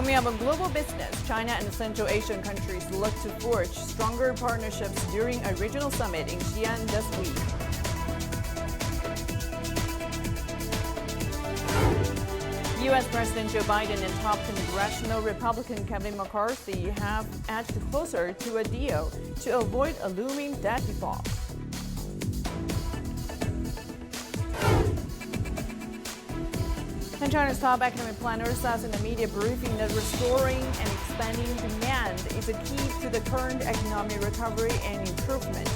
Coming up on Global Business, China and Central Asian countries look to forge stronger partnerships during a regional summit in Xi'an this week. U.S. President Joe Biden and top congressional Republican Kevin McCarthy have edged closer to a deal to avoid a looming debt default. And China's top economic planner says in a media briefing that restoring and expanding demand is a key to the current economic recovery and improvement.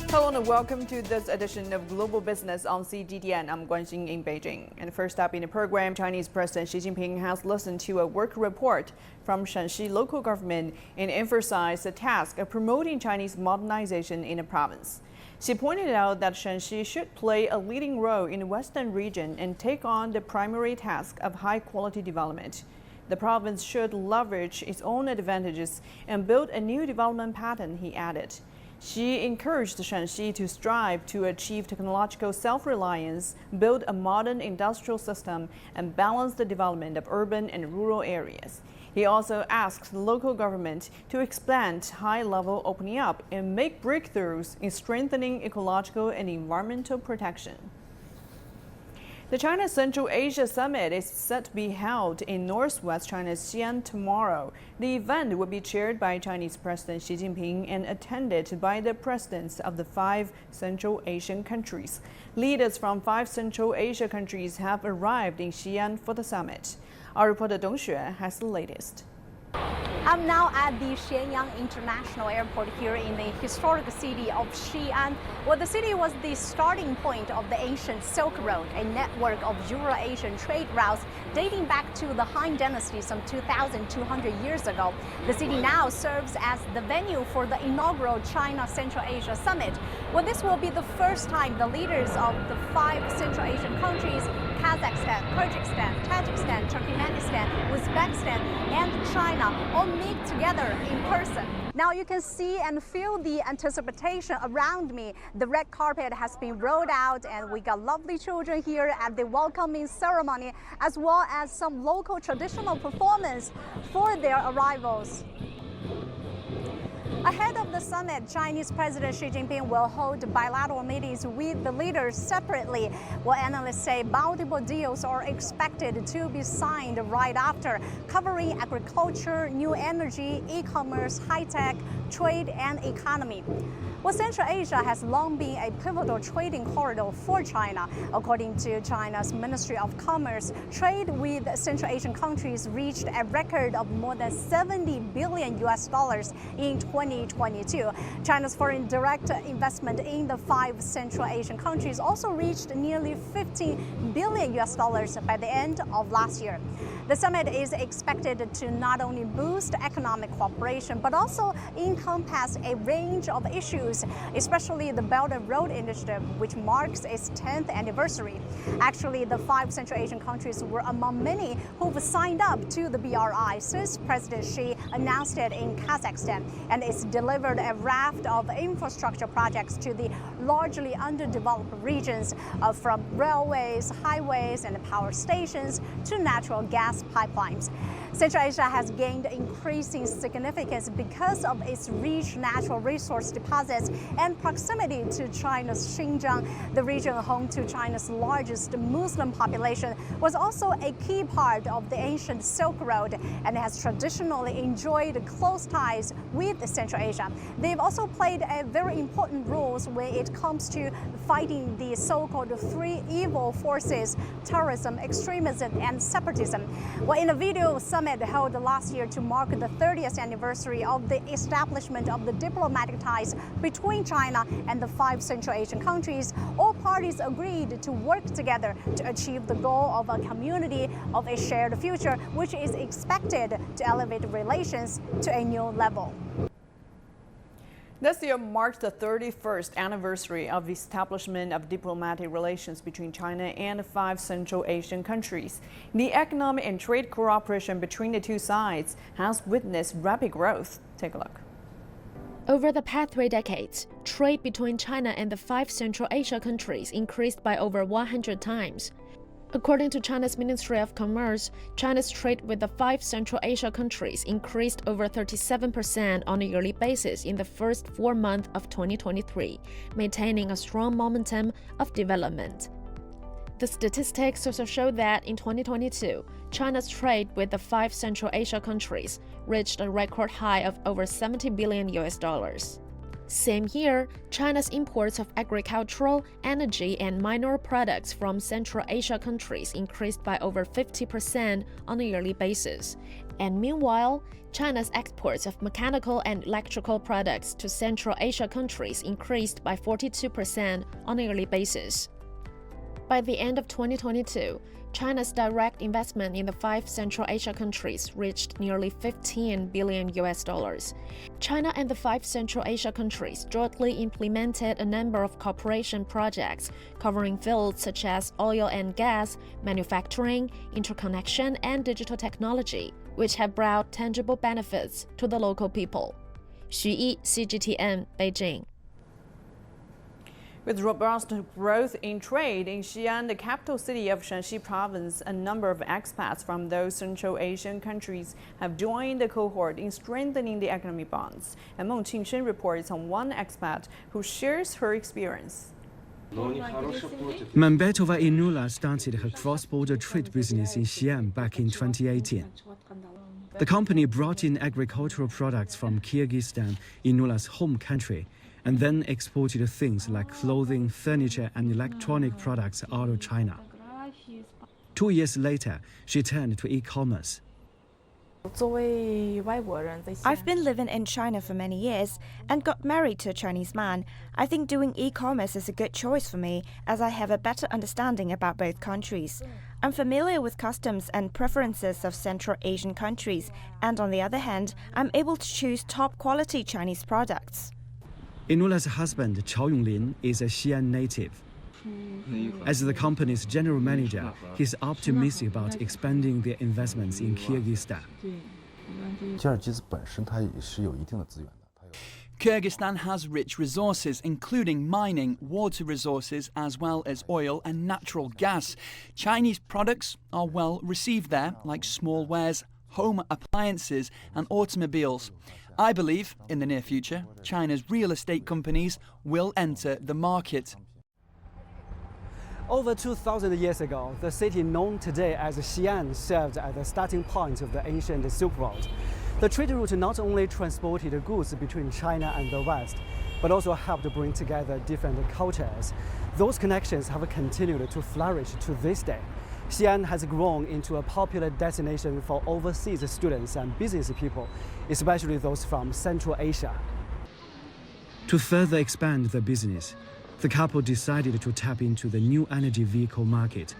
Hello and welcome to this edition of Global Business on CGTN. I'm Guanxin in Beijing. And first up in the program, Chinese President Xi Jinping has listened to a work report from Shanxi local government and emphasized the task of promoting Chinese modernization in the province. She pointed out that Shanxi should play a leading role in the western region and take on the primary task of high-quality development. The province should leverage its own advantages and build a new development pattern, he added. She encouraged Shanxi to strive to achieve technological self-reliance, build a modern industrial system, and balance the development of urban and rural areas. He also asked the local government to expand high-level opening up and make breakthroughs in strengthening ecological and environmental protection. The China Central Asia Summit is set to be held in northwest China's Xi'an tomorrow. The event will be chaired by Chinese President Xi Jinping and attended by the presidents of the 5 Central Asian countries. Leaders from 5 Central Asia countries have arrived in Xi'an for the summit. Our reporter Dong Xue has the latest. I'm now at the Xianyang International Airport here in the historic city of Xi'an. Well, the city was the starting point of the ancient Silk Road, a network of Euro-Asian trade routes dating back to the Han Dynasty some 2,200 years ago. The city now serves as the venue for the inaugural China Central Asia Summit. Well, this will be the first time the leaders of the 5 Central Asian countries, Kazakhstan, Kyrgyzstan, Tajikistan, Turkmenistan, Uzbekistan, and China all meet together in person. Now you can see and feel the anticipation around me. The red carpet has been rolled out and we got lovely children here at the welcoming ceremony, as well as some local traditional performance for their arrivals. Ahead of the summit, Chinese President Xi Jinping will hold bilateral meetings with the leaders separately. Well, analysts say multiple deals are expected to be signed right after, covering agriculture, new energy, e-commerce, high-tech, trade, and economy. Well, Central Asia has long been a pivotal trading corridor for China. According to China's Ministry of Commerce, trade with Central Asian countries reached a record of more than $70 billion in 2022. China's foreign direct investment in the 5 Central Asian countries also reached nearly $15 billion by the end of last year. The summit is expected to not only boost economic cooperation, but also encompass a range of issues, especially the Belt and Road Initiative, which marks its 10th anniversary. Actually, the 5 Central Asian countries were among many who've signed up to the BRI since President Xi announced it in Kazakhstan, and it's delivered a raft of infrastructure projects to the largely underdeveloped regions, from railways, highways, and power stations to natural gas pipelines. Central Asia has gained increasing significance because of its rich natural resource deposits and proximity to China's Xinjiang. The region home to China's largest Muslim population was also a key part of the ancient Silk Road and has traditionally enjoyed close ties with Central Asia. They've also played a very important role when it comes to fighting the so-called 3 evil forces: terrorism, extremism, and separatism. Well, in a video summit held last year to mark the 30th anniversary of the establishment of the diplomatic ties between China and the 5 Central Asian countries, all parties agreed to work together to achieve the goal of a community of a shared future, which is expected to elevate relations to a new level. This year marks the 31st anniversary of the establishment of diplomatic relations between China and 5 Central Asian countries. The economic and trade cooperation between the two sides has witnessed rapid growth. Take a look. Over the past 3 decades, trade between China and the 5 Central Asia countries increased by over 100 times. According to China's Ministry of Commerce, China's trade with the 5 Central Asia countries increased over 37% on a yearly basis in the first 4 months of 2023, maintaining a strong momentum of development. The statistics also show that in 2022, China's trade with the 5 Central Asia countries reached a record high of over $70 billion. Same year, China's imports of agricultural, energy, and mineral products from Central Asia countries increased by over 50% on a yearly basis. And meanwhile, China's exports of mechanical and electrical products to Central Asia countries increased by 42% on a yearly basis. By the end of 2022, China's direct investment in the 5 Central Asia countries reached nearly $15 billion. China and the 5 Central Asia countries jointly implemented a number of cooperation projects covering fields such as oil and gas, manufacturing, interconnection, and digital technology, which have brought tangible benefits to the local people. Xu Yi, CGTN, Beijing. With robust growth in trade in Xi'an, the capital city of Shanxi province, a number of expats from those Central Asian countries have joined the cohort in strengthening the economic bonds. And Meng Qingshen reports on one expat who shares her experience. Mambetova Inula started her cross-border trade business in Xi'an back in 2018. The company brought in agricultural products from Kyrgyzstan, Inula's home country, and then exported things like clothing, furniture, and electronic products out of China. 2 years later, she turned to e-commerce. I've been living in China for many years and got married to a Chinese man. I think doing e-commerce is a good choice for me as I have a better understanding about both countries. I'm familiar with customs and preferences of Central Asian countries, and on the other hand, I'm able to choose top quality Chinese products. Inula's husband, Chao Yonglin, is a Xi'an native. As the company's general manager, he's optimistic about expanding their investments in Kyrgyzstan. Kyrgyzstan has rich resources, including mining, water resources, as well as oil and natural gas. Chinese products are well received there, like small wares, home appliances, and automobiles. I believe, in the near future, China's real estate companies will enter the market. Over 2,000 years ago, the city known today as Xi'an served as the starting point of the ancient Silk Road. The trade route not only transported goods between China and the West, but also helped bring together different cultures. Those connections have continued to flourish to this day. Xi'an has grown into a popular destination for overseas students and business people, especially those from Central Asia. To further expand the business, the couple decided to tap into the new energy vehicle market.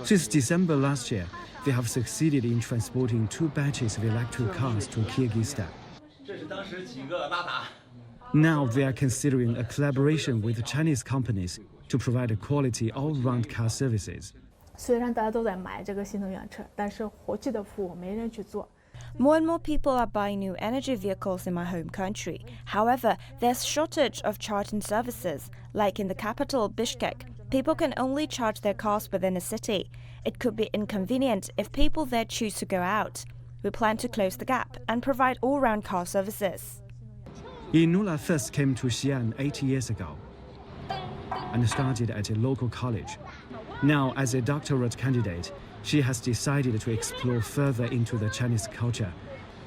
Since December last year, they have succeeded in transporting 2 batches of electric cars to Kyrgyzstan. Now they are considering a collaboration with Chinese companies to provide quality all-round car services. 虽然大家都在买这个新能源车，但是后期的服务没人去做。 More and more people are buying new energy vehicles in my home country. However, there's shortage of charging services. Like in the capital, Bishkek, people can only charge their cars within a city. It could be inconvenient if people there choose to go out. We plan to close the gap and provide all-round car services. Inula first came to Xi'an 8 years ago and started at a local college. Now, as a doctorate candidate, she has decided to explore further into the Chinese culture,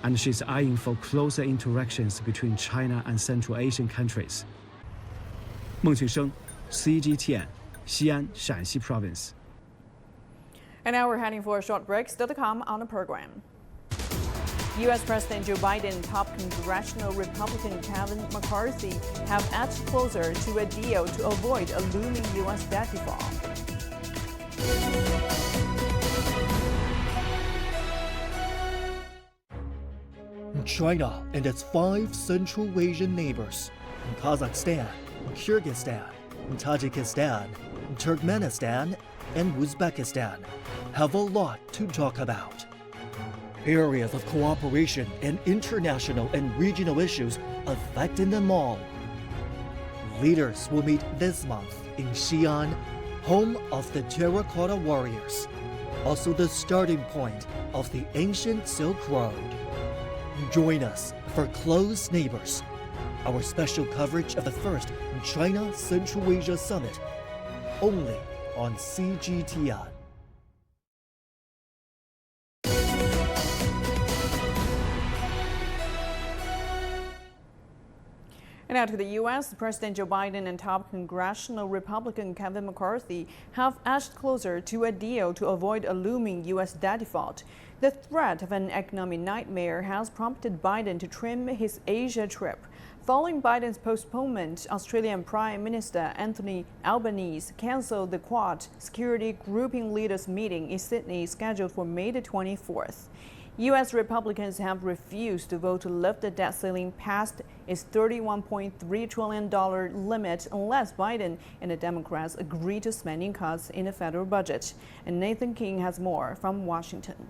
and she's eyeing for closer interactions between China and Central Asian countries. Meng Qingsheng, CGTN, Xi'an, Shanxi Province. And now we're heading for a short break. Still to come on the program. U.S. President Joe Biden and top congressional Republican Kevin McCarthy have edged closer to a deal to avoid a looming U.S. debt default. China and its 5 Central Asian neighbors, Kazakhstan, Kyrgyzstan, Tajikistan, Turkmenistan, and Uzbekistan, have a lot to talk about. Areas of cooperation and international and regional issues affecting them all. Leaders will meet this month in Xi'an, home of the terracotta warriors, also the starting point of the ancient Silk Road. Join us for Close Neighbors, our special coverage of the first China Central Asia Summit, only on CGTN. And now to the U.S., President Joe Biden and top congressional Republican Kevin McCarthy have edged closer to a deal to avoid a looming U.S. debt default. The threat of an economic nightmare has prompted Biden to trim his Asia trip. Following Biden's postponement, Australian Prime Minister Anthony Albanese canceled the Quad Security Grouping Leaders meeting in Sydney scheduled for May the 24th. U.S. Republicans have refused to vote to lift the debt ceiling past its $31.3 trillion limit unless Biden and the Democrats agree to spending cuts in the federal budget. And Nathan King has more from Washington.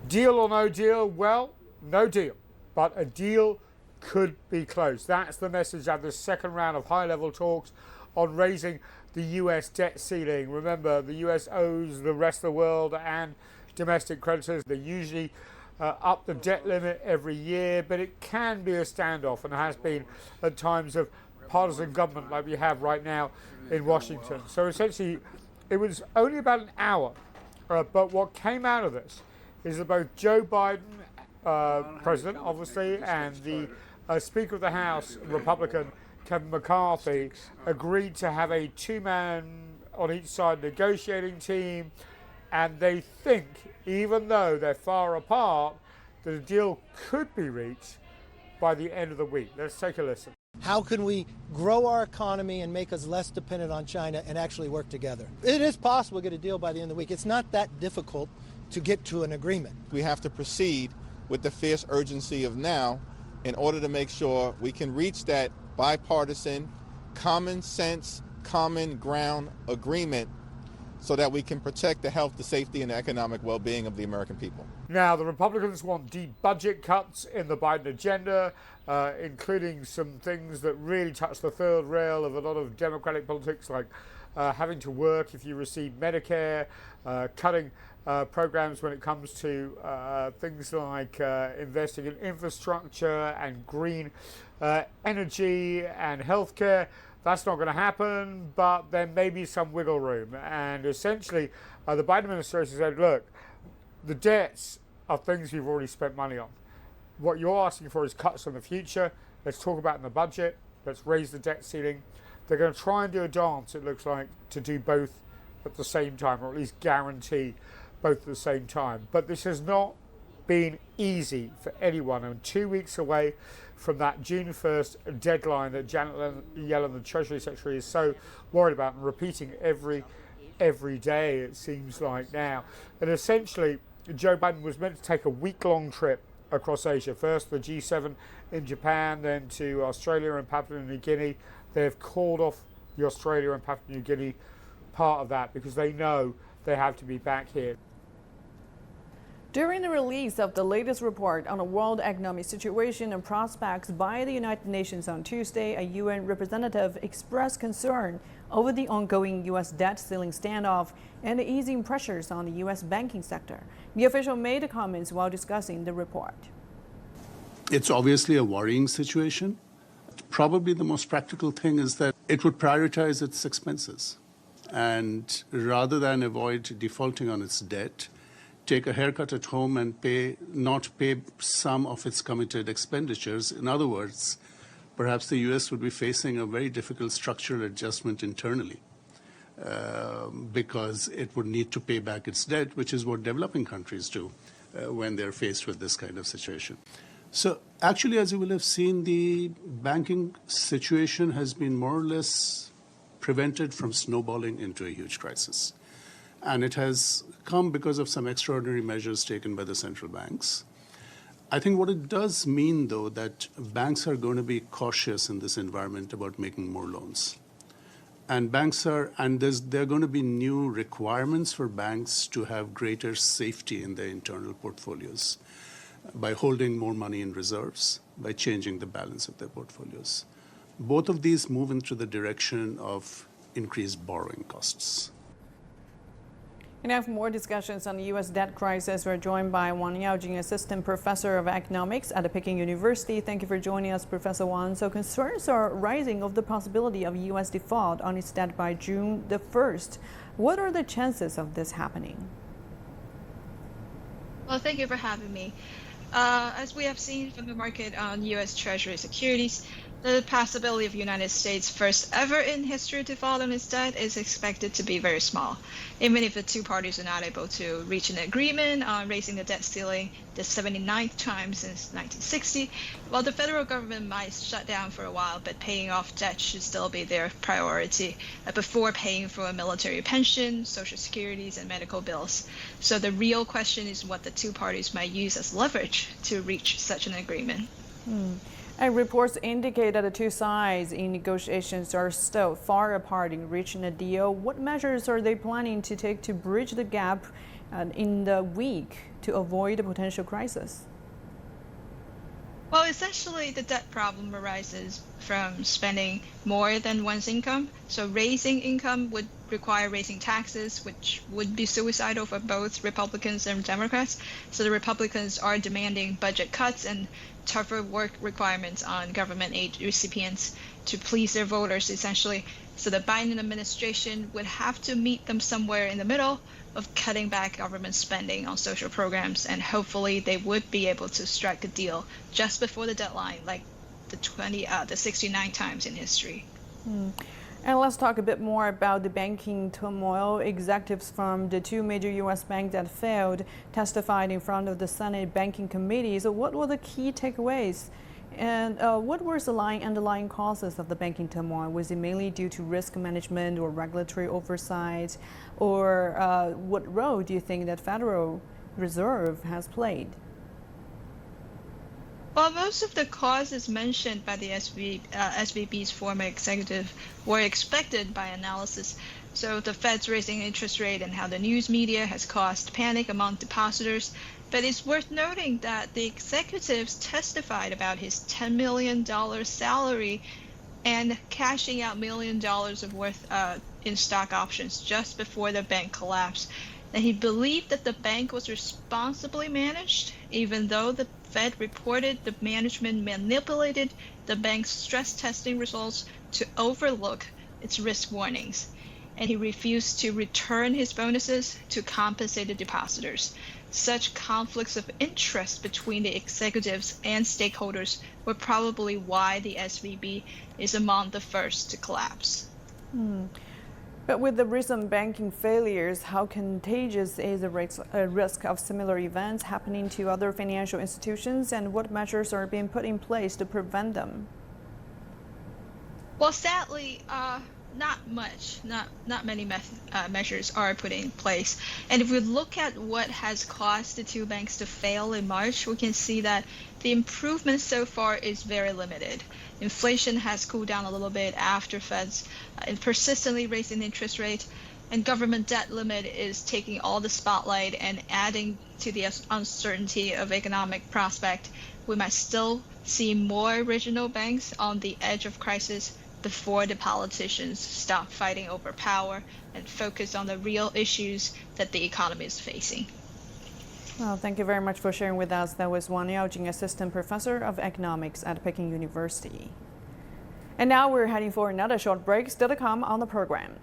Deal or no deal? Well, no deal. But a deal could be close. That's the message of the second round of high-level talks on raising the U.S. debt ceiling. Remember, the U.S. owes the rest of the world and domestic creditors. They usually up the debt limit every year, but it can be a standoff and has been at times of partisan government like we have right now in Washington. So essentially, it was only about an hour, but what came out of this is that both Joe Biden, President, obviously, and the Speaker of the House, Republican Kevin McCarthy, agreed to have a two-man on each side negotiating team. And they think, even though they're far apart, that a deal could be reached by the end of the week. Let's take a listen. How can we grow our economy and make us less dependent on China and actually work together? It is possible to get a deal by the end of the week. It's not that difficult to get to an agreement. We have to proceed with the fierce urgency of now in order to make sure we can reach that bipartisan, common sense, common ground agreement so that we can protect the health, the safety, and the economic well-being of the American people. Now, the Republicans want deep budget cuts in the Biden agenda, including some things that really touch the third rail of a lot of Democratic politics, like having to work if you receive Medicare, cutting programs when it comes to things like investing in infrastructure and green energy and healthcare. That's not going to happen, but there may be some wiggle room. And essentially, the Biden administration said, look, the debts are things we've already spent money on. What you're asking for is cuts in the future. Let's talk about in the budget. Let's raise the debt ceiling. They're going to try and do a dance, it looks like, to do both at the same time, or at least guarantee both at the same time. But this has not been easy for anyone. And 2 weeks away from that June 1st deadline that Janet Yellen, the Treasury Secretary, is so worried about and repeating every day, it seems like now. And essentially, Joe Biden was meant to take a week-long trip across Asia. First, the G7 in Japan, then to Australia and Papua New Guinea. They've called off the Australia and Papua New Guinea part of that because they know they have to be back here. During the release of the latest report on the world economic situation and prospects by the United Nations on Tuesday, a UN representative expressed concern over the ongoing U.S. debt ceiling standoff and the easing pressures on the U.S. banking sector. The official made the comments while discussing the report. It's obviously a worrying situation. Probably the most practical thing is that it would prioritize its expenses. And rather than avoid defaulting on its debt, take a haircut at home and not pay some of its committed expenditures. In other words, perhaps the U.S. would be facing a very difficult structural adjustment internally because it would need to pay back its debt, which is what developing countries do when they're faced with this kind of situation. So actually, as you will have seen, the banking situation has been more or less prevented from snowballing into a huge crisis. And it has come because of some extraordinary measures taken by the central banks. I think what it does mean, though, that banks are going to be cautious in this environment about making more loans. And there are going to be new requirements for banks to have greater safety in their internal portfolios by holding more money in reserves, by changing the balance of their portfolios. Both of these move into the direction of increased borrowing costs. And now for more discussions on the U.S. debt crisis, we're joined by Wang Yaojing, Assistant Professor of Economics at Peking University. Thank you for joining us, Professor Wang. So concerns are rising of the possibility of U.S. default on its debt by June the 1st. What are the chances of this happening? Well, thank you for having me. As we have seen from the market on U.S. Treasury securities, the possibility of United States first ever in history default on its debt is expected to be very small, even if the two parties are not able to reach an agreement on raising the debt ceiling the 79th time since 1960. While the federal government might shut down for a while, but paying off debt should still be their priority before paying for a military pension, social securities, and medical bills. So the real question is what the two parties might use as leverage to reach such an agreement. And reports indicate that the two sides in negotiations are still far apart in reaching a deal. What measures are they planning to take to bridge the gap in the week to avoid a potential crisis? Well, essentially, the debt problem arises from spending more than one's income. So raising income would require raising taxes, which would be suicidal for both Republicans and Democrats. So the Republicans are demanding budget cuts and tougher work requirements on government aid recipients to please their voters, essentially. So the Biden administration would have to meet them somewhere in the middle of cutting back government spending on social programs, and hopefully they would be able to strike a deal just before the deadline, like the 69 times in history. And let's talk a bit more about the banking turmoil. Executives from the two major U.S. banks that failed testified in front of the Senate Banking Committee. So what were the key takeaways? And what were the underlying causes of the banking turmoil? Was it mainly due to risk management or regulatory oversight? Or what role do you think that Federal Reserve has played? Well, most of the causes mentioned by the SVB's former executive were expected by analysis. So the Fed's raising interest rate and how the news media has caused panic among depositors. But it's worth noting that the executives testified about his $10 million salary and cashing out $1 million of worth in stock options just before the bank collapsed. And he believed that the bank was responsibly managed, even though the Fed reported the management manipulated the bank's stress testing results to overlook its risk warnings. And he refused to return his bonuses to compensate the depositors. Such conflicts of interest between the executives and stakeholders were probably why the SVB is among the first to collapse. But with the recent banking failures, how contagious is the risk of similar events happening to other financial institutions, and what measures are being put in place to prevent them? Well, sadly, not many measures are put in place. And if we look at what has caused the two banks to fail in March, we can see that the improvement so far is very limited. Inflation has cooled down a little bit after Fed's persistently raising interest rate, and government debt limit is taking all the spotlight and adding to the uncertainty of economic prospect. We might still see more regional banks on the edge of crisis before the politicians stop fighting over power and focus on the real issues that the economy is facing. Well, thank you very much for sharing with us. That was Wang Yaojing, Assistant Professor of Economics at Peking University. And now we're heading for another short break. Still to come on the program.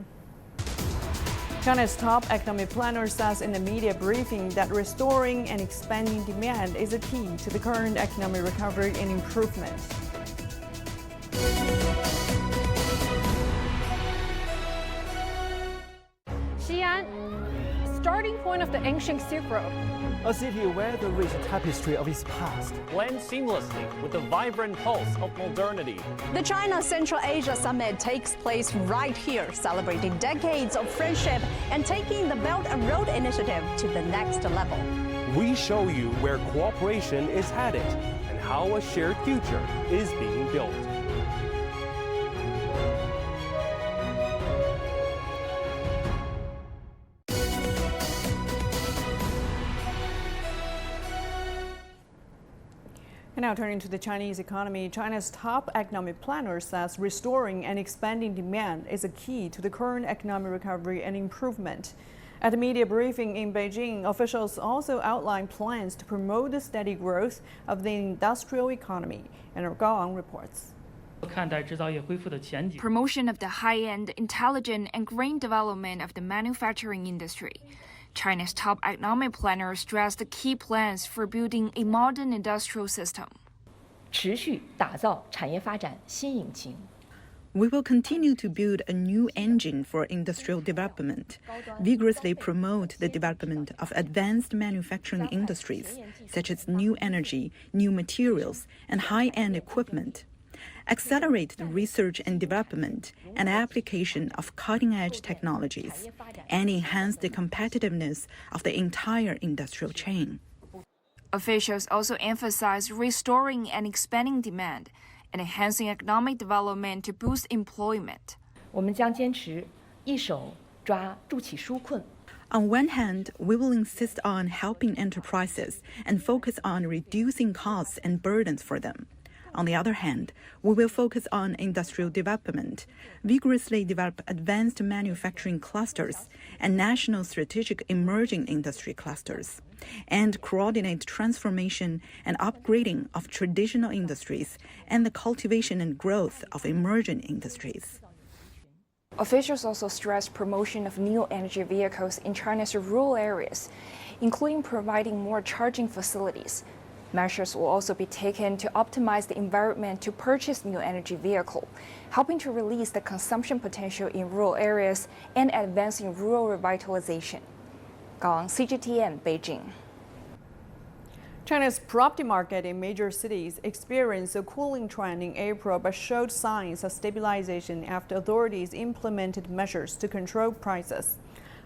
China's top economic planner says in a media briefing that restoring and expanding demand is a key to the current economic recovery and improvement. Xi'an, starting point of the ancient Silk Road. A city where the rich tapestry of its past blends seamlessly with the vibrant pulse of modernity. The China Central Asia Summit takes place right here, celebrating decades of friendship and taking the Belt and Road Initiative to the next level. We show you where cooperation is headed and how a shared future is being built. And now turning to the Chinese economy, China's top economic planner says restoring and expanding demand is a key to the current economic recovery and improvement. At a media briefing in Beijing, officials also outlined plans to promote the steady growth of the industrial economy. And Gao Ang reports. Promotion of the high-end, intelligent, and green development of the manufacturing industry. China's top economic planner stressed the key plans for building a modern industrial system. 持续打造产业发展新引擎。 We will continue to build a new engine for industrial development, vigorously promote the development of advanced manufacturing industries, such as new energy, new materials, and high-end equipment, accelerate the research and development and application of cutting-edge technologies, and enhance the competitiveness of the entire industrial chain. Officials also emphasized restoring and expanding demand and enhancing economic development to boost employment. 我们将坚持一手抓住企纾困。 On one hand, we will insist on helping enterprises and focus on reducing costs and burdens for them. On the other hand, we will focus on industrial development, vigorously develop advanced manufacturing clusters and national strategic emerging industry clusters, and coordinate transformation and upgrading of traditional industries and the cultivation and growth of emerging industries. Officials also stressed promotion of new energy vehicles in China's rural areas, including providing more charging facilities. Measures will also be taken to optimize the environment to purchase new energy vehicle, helping to release the consumption potential in rural areas and advancing rural revitalization. Gao Ang, CGTN, Beijing. China's property market in major cities experienced a cooling trend in April but showed signs of stabilization after authorities implemented measures to control prices.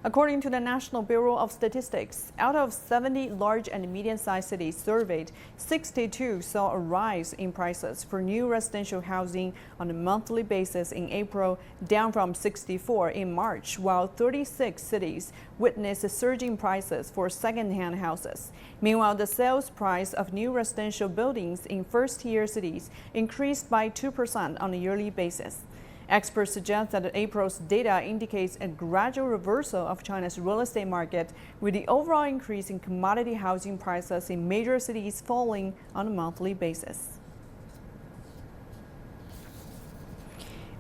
According to the National Bureau of Statistics, out of 70 large and medium-sized cities surveyed, 62 saw a rise in prices for new residential housing on a monthly basis in April, down from 64 in March, while 36 cities witnessed a surge in prices for second-hand houses. Meanwhile, the sales price of new residential buildings in first-tier cities increased by 2% on a yearly basis. Experts suggest that April's data indicates a gradual reversal of China's real estate market, with the overall increase in commodity housing prices in major cities falling on a monthly basis.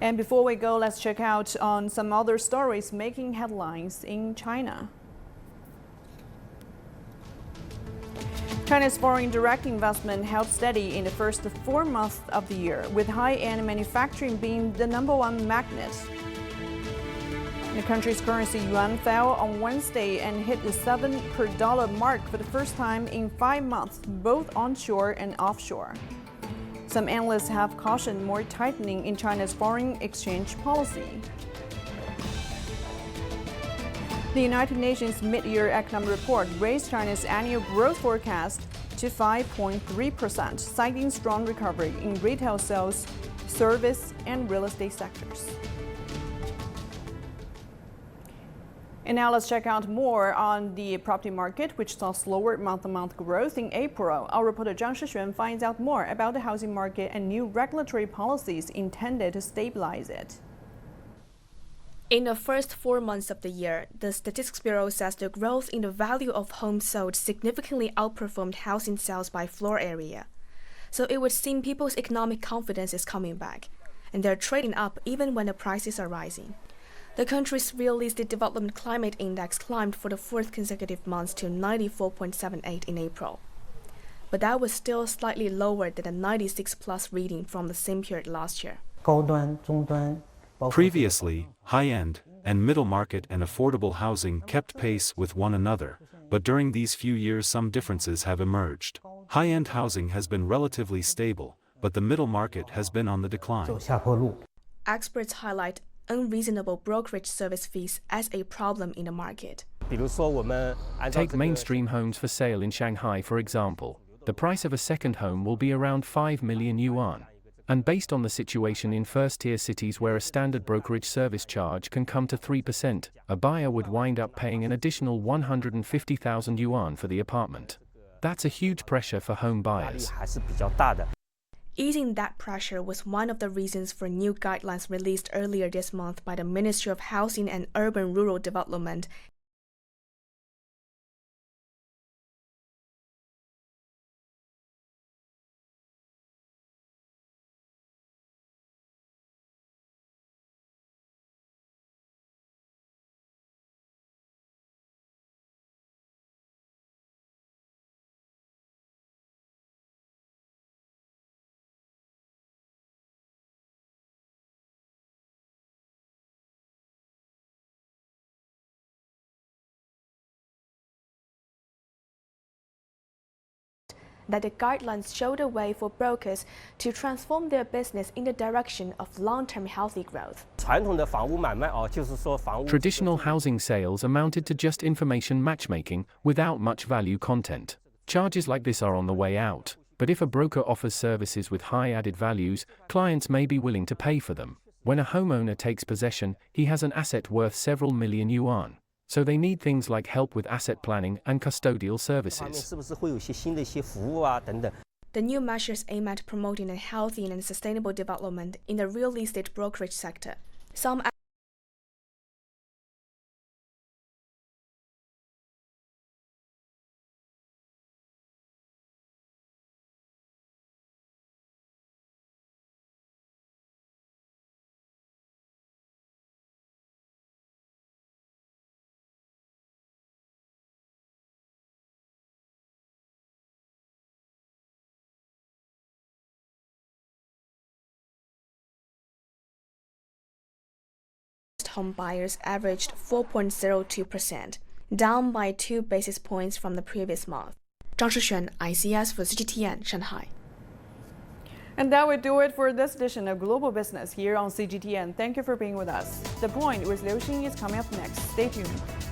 And before we go, let's check out on some other stories making headlines in China. China's foreign direct investment held steady in the first 4 months of the year, with high-end manufacturing being the #1 magnet. The country's currency yuan fell on Wednesday and hit the 7 per dollar mark for the first time in 5 months, both onshore and offshore. Some analysts have cautioned more tightening in China's foreign exchange policy. The United Nations mid-year economic report raised China's annual growth forecast to 5.3%, citing strong recovery in retail sales, service, and real estate sectors. And now let's check out more on the property market, which saw slower month-on-month growth in April. Our reporter Zhang Shixuan finds out more about the housing market and new regulatory policies intended to stabilize it. In the first 4 months of the year, the Statistics Bureau says the growth in the value of homes sold significantly outperformed housing sales by floor area. So it would seem people's economic confidence is coming back, and they're trading up even when the prices are rising. The country's real estate development climate index climbed for the 4th consecutive month to 94.78 in April. But that was still slightly lower than the 96+ reading from the same period last year. Previously, high-end and middle market and affordable housing kept pace with one another, but during these few years some differences have emerged. High-end housing has been relatively stable, but the middle market has been on the decline. Experts highlight unreasonable brokerage service fees as a problem in the market. Take mainstream homes for sale in Shanghai, for example. The price of a second home will be around 5 million yuan. And based on the situation in first-tier cities where a standard brokerage service charge can come to 3%, a buyer would wind up paying an additional 150,000 yuan for the apartment. That's a huge pressure for home buyers. Easing that pressure was one of the reasons for new guidelines released earlier this month by the Ministry of Housing and Urban Rural Development. That the guidelines show the way for brokers to transform their business in the direction of long-term healthy growth. Traditional housing sales amounted to just information matchmaking without much value content. Charges like this are on the way out, but if a broker offers services with high added values, clients may be willing to pay for them. When a homeowner takes possession, he has an asset worth several million yuan. So they need things like help with asset planning and custodial services. The new measures aim at promoting a healthy and sustainable development in the real estate brokerage sector. Some home buyers averaged 4.02%, down by 2 basis points from the previous month. Zhang Shixuan, ICS for CGTN, Shanghai. And that would do it for this edition of Global Business here on CGTN. Thank you for being with us. The Point with Liu Xin is coming up next. Stay tuned.